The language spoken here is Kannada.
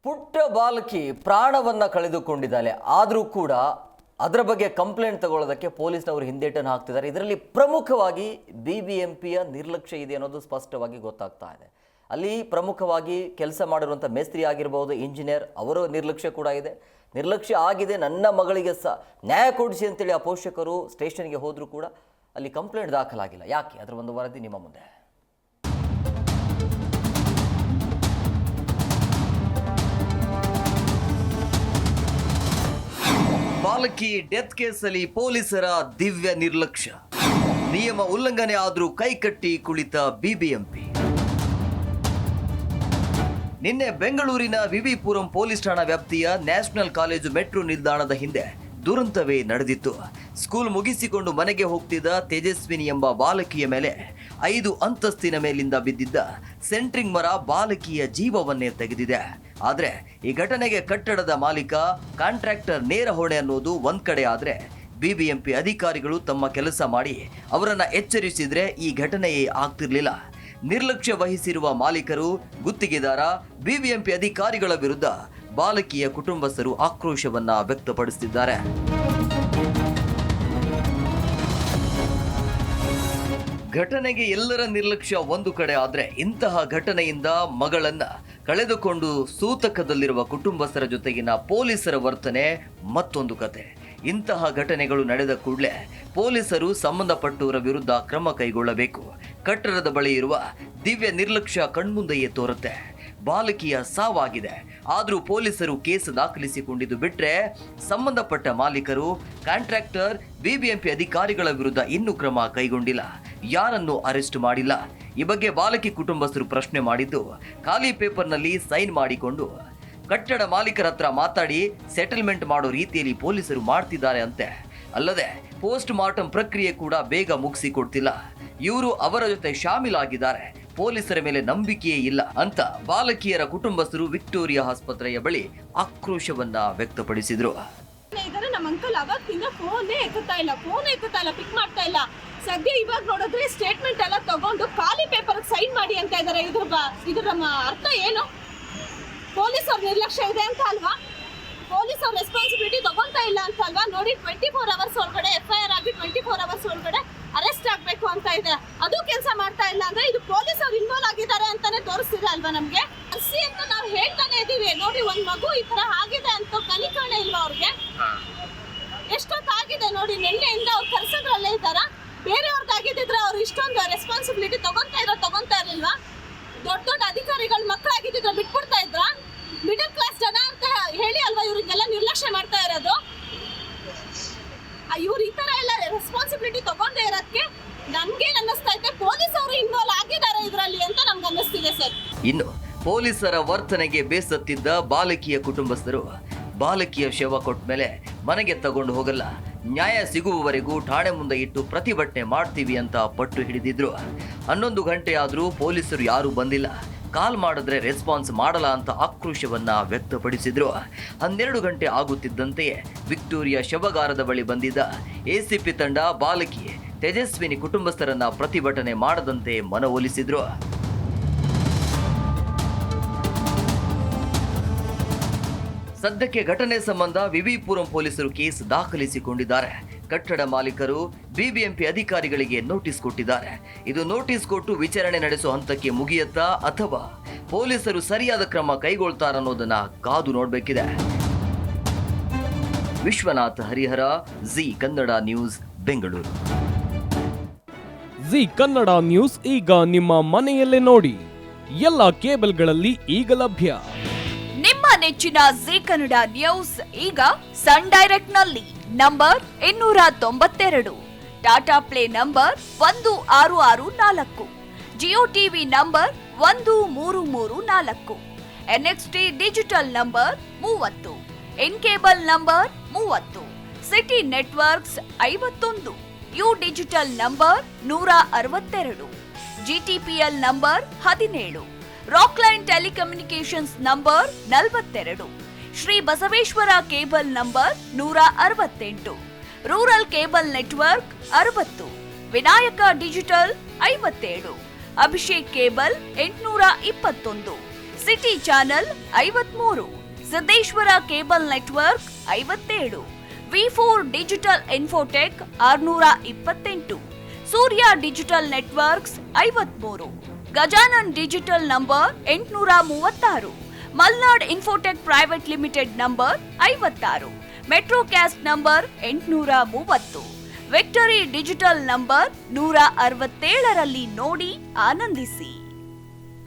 ಪುಟ್ಟ ಬಾಲಕಿ ಪ್ರಾಣವನ್ನ ಕಳೆದುಕೊಂಡಿದ್ದಾಳೆ. ಆದರೂ ಕೂಡ ಅದರ ಬಗ್ಗೆ ಕಂಪ್ಲೇಂಟ್ ತಗೊಳ್ಳೋದಕ್ಕೆ ಪೊಲೀಸ್ನವರು ಹಿಂದೇಟನ್ನು ಹಾಕ್ತಿದ್ದಾರೆ. ಇದರಲ್ಲಿ ಪ್ರಮುಖವಾಗಿ BBMPಯ ನಿರ್ಲಕ್ಷ್ಯ ಇದೆ ಅನ್ನೋದು ಸ್ಪಷ್ಟವಾಗಿ ಗೊತ್ತಾಗ್ತಾ ಇದೆ. ಅಲ್ಲಿ ಪ್ರಮುಖವಾಗಿ ಕೆಲಸ ಮಾಡಿರುವಂಥ ಮೇಸ್ತ್ರಿ ಆಗಿರ್ಬೋದು, ಇಂಜಿನಿಯರ್, ಅವರ ನಿರ್ಲಕ್ಷ್ಯ ಕೂಡ ಇದೆ. ನಿರ್ಲಕ್ಷ್ಯ ಆಗಿದೆ, ನನ್ನ ಮಗಳಿಗೆ ನ್ಯಾಯ ಕೊಡಿಸಿ ಅಂತೇಳಿ ಆ ಪೋಷಕರು ಸ್ಟೇಷನ್ಗೆ ಹೋದರೂ ಕೂಡ ಅಲ್ಲಿ ಕಂಪ್ಲೇಂಟ್ ದಾಖಲಾಗಿಲ್ಲ. ಯಾಕೆ? ಅದರ ಒಂದು ವರದಿ ನಿಮ್ಮ ಮುಂದೆ. ಬಾಲಕಿ ಡೆತ್ ಕೇಸಲ್ಲಿ ಪೊಲೀಸರ ದಿವ್ಯ ನಿರ್ಲಕ್ಷ್ಯ, ನಿಯಮ ಉಲ್ಲಂಘನೆ ಆದರೂ ಕೈಕಟ್ಟಿ ಕುಳಿತ BBMP. ನಿನ್ನೆ ಬೆಂಗಳೂರಿನ ವಿವಿಪುರಂ ಪೊಲೀಸ್ ಠಾಣಾ ವ್ಯಾಪ್ತಿಯ ನ್ಯಾಷನಲ್ ಕಾಲೇಜು ಮೆಟ್ರೋ ನಿಲ್ದಾಣದ ಹಿಂದೆ ದುರಂತವೇ ನಡೆದಿತ್ತು. ಸ್ಕೂಲ್ ಮುಗಿಸಿಕೊಂಡು ಮನೆಗೆ ಹೋಗ್ತಿದ್ದ ತೇಜಸ್ವಿನಿ ಎಂಬ ಬಾಲಕಿಯ ಮೇಲೆ 5 ಅಂತಸ್ತಿನ ಮೇಲಿಂದ ಬಿದ್ದಿದ್ದ ಸೆಂಟ್ರಿಂಗ್ ಮರ ಬಾಲಕಿಯ ಜೀವವನ್ನೇ ತೆಗೆದಿದೆ. ಆದರೆ ಈ ಘಟನೆಗೆ ಕಟ್ಟಡದ ಮಾಲೀಕ, ಕಾಂಟ್ರಾಕ್ಟರ್ ನೇರ ಹೊಣೆ ಅನ್ನೋದು ಒಂದ್ ಕಡೆ ಆದ್ರೆ, BBMP ಅಧಿಕಾರಿಗಳು ತಮ್ಮ ಕೆಲಸ ಮಾಡಿ ಅವರನ್ನ ಎಚ್ಚರಿಸಿದ್ರೆ ಈ ಘಟನೆಯೇ ಆಗ್ತಿರ್ಲಿಲ್ಲ. ನಿರ್ಲಕ್ಷ್ಯ ವಹಿಸಿರುವ ಮಾಲೀಕರು, ಗುತ್ತಿಗೆದಾರ, BBMP ಅಧಿಕಾರಿಗಳ ವಿರುದ್ಧ ಬಾಲಕಿಯ ಕುಟುಂಬಸ್ಥರು ಆಕ್ರೋಶವನ್ನ ವ್ಯಕ್ತಪಡಿಸುತ್ತಿದ್ದಾರೆ. ಘಟನೆಗೆ ಎಲ್ಲರ ನಿರ್ಲಕ್ಷ್ಯ ಒಂದು ಕಡೆ ಆದ್ರೆ, ಇಂತಹ ಘಟನೆಯಿಂದ ಮಗಳನ್ನ ಕಳೆದುಕೊಂಡು ಸೂತಕದಲ್ಲಿರುವ ಕುಟುಂಬಸ್ಥರ ಜೊತೆಗಿನ ಪೊಲೀಸರ ವರ್ತನೆ ಮತ್ತೊಂದು ಕತೆ. ಇಂತಹ ಘಟನೆಗಳು ನಡೆದ ಕೂಡಲೇ ಪೊಲೀಸರು ಸಂಬಂಧಪಟ್ಟವರ ವಿರುದ್ಧ ಕ್ರಮ ಕೈಗೊಳ್ಳಬೇಕು. ಕಟ್ಟಡದ ಬಳಿ ಇರುವ ದಿವ್ಯ ನಿರ್ಲಕ್ಷ್ಯ ಕಣ್ಮುಂದೆಯೇ ತೋರುತ್ತೆ. ಬಾಲಕಿಯ ಸಾವಾಗಿದೆ, ಆದರೂ ಪೊಲೀಸರು ಕೇಸ್ ದಾಖಲಿಸಿಕೊಂಡಿದ್ದು ಬಿಟ್ರೆ ಸಂಬಂಧಪಟ್ಟ ಮಾಲೀಕರು, ಕಾಂಟ್ರಾಕ್ಟರ್, BBMP ಅಧಿಕಾರಿಗಳ ವಿರುದ್ಧ ಇನ್ನೂ ಕ್ರಮ ಕೈಗೊಂಡಿಲ್ಲ. ಯಾರನ್ನು ಅರೆಸ್ಟ್ ಮಾಡಿಲ್ಲ. ಈ ಬಗ್ಗೆ ಬಾಲಕಿ ಕುಟುಂಬಸ್ಥರು ಪ್ರಶ್ನೆ ಮಾಡಿದ್ದು, ಖಾಲಿ ಪೇಪರ್ನಲ್ಲಿ ಸೈನ್ ಮಾಡಿಕೊಂಡು ಕಟ್ಟಡ ಮಾಲೀಕರ ಹತ್ರ ಮಾತಾಡಿ ಸೆಟಲ್ಮೆಂಟ್ ಮಾಡೋ ರೀತಿಯಲ್ಲಿ ಪೊಲೀಸರು ಮಾಡ್ತಿದ್ದಾರೆ ಅಂತೆ. ಅಲ್ಲದೆ ಪೋಸ್ಟ್ ಮಾರ್ಟಮ್ ಪ್ರಕ್ರಿಯೆ ಕೂಡ ಬೇಗ ಮುಗಿಸಿಕೊಡ್ತಿಲ್ಲ. ಇವರು ಅವರ ಜೊತೆ ಶಾಮೀಲಾಗಿದ್ದಾರೆ, ಪೊಲೀಸರ ಮೇಲೆ ನಂಬಿಕೆಯೇ ಇಲ್ಲ ಅಂತ ಬಾಲಕಿಯರ ಕುಟುಂಬಸ್ಥರು ವಿಕ್ಟೋರಿಯಾ ಆಸ್ಪತ್ರೆಯ ಬಳಿ ಆಕ್ರೋಶವನ್ನ ವ್ಯಕ್ತಪಡಿಸಿದ್ರು. ನಮ್ಮ ಅಂಕಲ್ ಅವತ್ತಿಂದ ಫೋನ್ ಎತ್ತುತ್ತಾ ಇಲ್ಲ, ಪಿಕ್ ಮಾಡ್ತಾ ಇಲ್ಲ. ಸದ್ಯ ಇವಾಗ ನೋಡಿದ್ರೆ ಸ್ಟೇಟ್ಮೆಂಟ್ ಎಲ್ಲ ತಗೊಂಡು ಖಾಲಿ ಪೇಪರ್ ಸೈನ್ ಮಾಡಿ ಅಂತ ಇದ್ದಾರೆ. ಇದ್ರ ಅರ್ಥ ಏನು? ಪೊಲೀಸ್ ಅವ್ರ ನಿರ್ಲಕ್ಷ್ಯ ಇದೆ ಅಂತ ಅಲ್ವಾ? ಪೊಲೀಸ್ ಅವ್ರ ರೆಸ್ಪಾನ್ಸಿಬಿಲಿಟಿ ತಗೊಂತಾ ಇಲ್ಲ ಅಂತ ಅಲ್ವಾ? ನೋಡಿ, 24 ಅವರ್ಸ್ ಒಳಗಡೆ FIR ಆಗಿ 24 ಅವರ್ಸ್ ಒಳಗಡೆ ಅರೆಸ್ಟ್ ಆಗ್ಬೇಕು ಅಂತ ಇದೆ. ಅದು ಕೆಲಸ ಮಾಡ್ತಾ ಇಲ್ಲ ಅಂದ್ರೆ ಇದು ಪೊಲೀಸ್ ಅವ್ರು ಇನ್ವಾಲ್ವ್ ಆಗಿದ್ದಾರೆ ಅಂತಾನೆ ತೋರಿಸ್ತಿದೆ ಅಲ್ವಾ ನಮ್ಗೆ? ಅರ್ಸಿ ಅಂತ ನಾವು ಹೇಳ್ತಾನೆ ಇದೀವಿ. ನೋಡಿ, ಒಂದ್ ಮಗು ಈ ತರ ಆಗಿದೆ ಅಂತ ಕನಿಕರಣೆ ಇಲ್ವಾ ಅವ್ರಿಗೆ? ಎಷ್ಟೊತ್ತಾಗಿದೆ ನೋಡಿ, ನಿನ್ನೆಯಿಂದ ಅವ್ರು ಕರ್ಸದ್ರಲ್ಲೇ ಇದ್ದಾರ. ಬೇರೆಯವ್ರದ್ದಾಗಿದ್ರೆ ಅವ್ರು ಇಷ್ಟೊಂದು ರೆಸ್ಪಾನ್ಸಿಬಿಲಿಟಿ ತಗೊಂತಾ ಇರ್ಲಿಲ್ವಾ? ದೊಡ್ಡ ಅಧಿಕಾರಿಗಳ ಮಕ್ಕಳಾಗಿದ್ರೆ ಬಿಟ್ಬಿಡ್ತಾ ಇದ್ರ? ಮಿಡಲ್ ಕ್ಲಾಸ್ ಜನ ಅಂತ ಹೇಳಿ ಅಲ್ವಾ ಇವ್ರಿಗೆಲ್ಲ ನಿರ್ಲಕ್ಷ್ಯ ಮಾಡ್ತಾ ಇರೋದು? ಇವ್ರು ಈ ತರ ಎಲ್ಲ ರೆಸ್ಪಾನ್ಸಿಬಿಲಿಟಿ ತಗೊಂಡೇ ಇರೋದಕ್ಕೆ ನಮ್ಗೆ ಅನ್ನಿಸ್ತಾ ಇದೆ ಪೊಲೀಸ್ ಅವರು ಇನ್ವಾಲ್ವ್ ಆಗಿದ್ದಾರೆ ಇದರಲ್ಲಿ ಅಂತ ನಮ್ಗೆ ಅನ್ನಿಸ್ತಿದೆ ಸರ್. ಇನ್ನು ಪೊಲೀಸರ ವರ್ತನೆಗೆ ಬೇಸತ್ತಿದ್ದ ಬಾಲಕಿಯ ಕುಟುಂಬಸ್ಥರು ಬಾಲಕಿಯ ಶವ ಕೊಟ್ಟ ಮೇಲೆ ಮನೆಗೆ ತಗೊಂಡು ಹೋಗಲ್ಲ, ನ್ಯಾಯ ಸಿಗುವವರೆಗೂ ಠಾಣೆ ಮುಂದೆ ಇಟ್ಟು ಪ್ರತಿಭಟನೆ ಮಾಡ್ತೀವಿ ಅಂತ ಪಟ್ಟು ಹಿಡಿದಿದ್ರು. 11 ಗಂಟೆ ಆದರೂ ಪೊಲೀಸರು ಯಾರೂ ಬಂದಿಲ್ಲ. ಕಾಲ್ ಮಾಡಿದ್ರೆ ರೆಸ್ಪಾನ್ಸ್ ಮಾಡಲ್ಲ ಅಂತ ಆಕ್ರೋಶವನ್ನ ವ್ಯಕ್ತಪಡಿಸಿದ್ರು. 12 ಗಂಟೆ ಆಗುತ್ತಿದ್ದಂತೆಯೇ ವಿಕ್ಟೋರಿಯಾ ಶವಗಾರದ ಬಳಿ ಬಂದಿದ್ದ ACP ತಂಡ ಬಾಲಕಿ ತೇಜಸ್ವಿನಿ ಕುಟುಂಬಸ್ಥರನ್ನ ಪ್ರತಿಭಟನೆ ಮಾಡದಂತೆ ಮನವೊಲಿಸಿದ್ರು. ಸದ್ಯಕ್ಕೆ ಘಟನೆ ಸಂಬಂಧ ವಿವಿಪುರಂ ಪೊಲೀಸರು ಕೇಸ್ ದಾಖಲಿಸಿಕೊಂಡಿದ್ದಾರೆ. ಕಟ್ಟಡ ಮಾಲೀಕರು BBMP ಅಧಿಕಾರಿಗಳಿಗೆ ನೋಟಿಸ್ ಕೊಟ್ಟಿದ್ದಾರೆ. ಇದು ನೋಟಿಸ್ ಕೊಟ್ಟು ವಿಚಾರಣೆ ನಡೆಸುವ ಹಂತಕ್ಕೆ ಮುಗಿಯುತ್ತಾ ಅಥವಾ ಪೊಲೀಸರು ಸರಿಯಾದ ಕ್ರಮ ಕೈಗೊಳ್ತಾರನ್ನೋದನ್ನ ಕಾದು ನೋಡಬೇಕಿದೆ. ವಿಶ್ವನಾಥ್ ಹರಿಹರ, ಜಿ ಕನ್ನಡ ನ್ಯೂಸ್, ಬೆಂಗಳೂರು. ಜಿ ಕನ್ನಡ ನ್ಯೂಸ್ ಈಗ ನಿಮ್ಮ ಮನೆಯಲ್ಲೇ ನೋಡಿ. ಎಲ್ಲ ಕೇಬಲ್ಗಳಲ್ಲಿ ಈಗ ಲಭ್ಯ. ನಿಮ್ಮ ನೆಚ್ಚಿನ ಜಿ ಕನ್ನಡ ನ್ಯೂಸ್ ಈಗ ಸನ್ ಡೈರೆಕ್ಟ್ ನಲ್ಲಿ number 292, Tata play number 1664, Jio TV number 1334, NXT digital number 30, in cable number 30, city networks 51, U digital number 162, GTPL number 17, Rockline telecommunications number 42, Shri Basaveshwara cable number 168, rural cable network 60, Vinayaka digital 57, Abhishek cable 821, city channel 53, Siddeshwara cable network 57, V4 digital Infotech 628, Surya digital networks 53, Gajanan digital number 836, Malnad Infotech Private Limited number 56, Metrocast number 830, Victory Digital number 167ರಲ್ಲಿ ನೋಡಿ ಆನಂದಿಸಿ.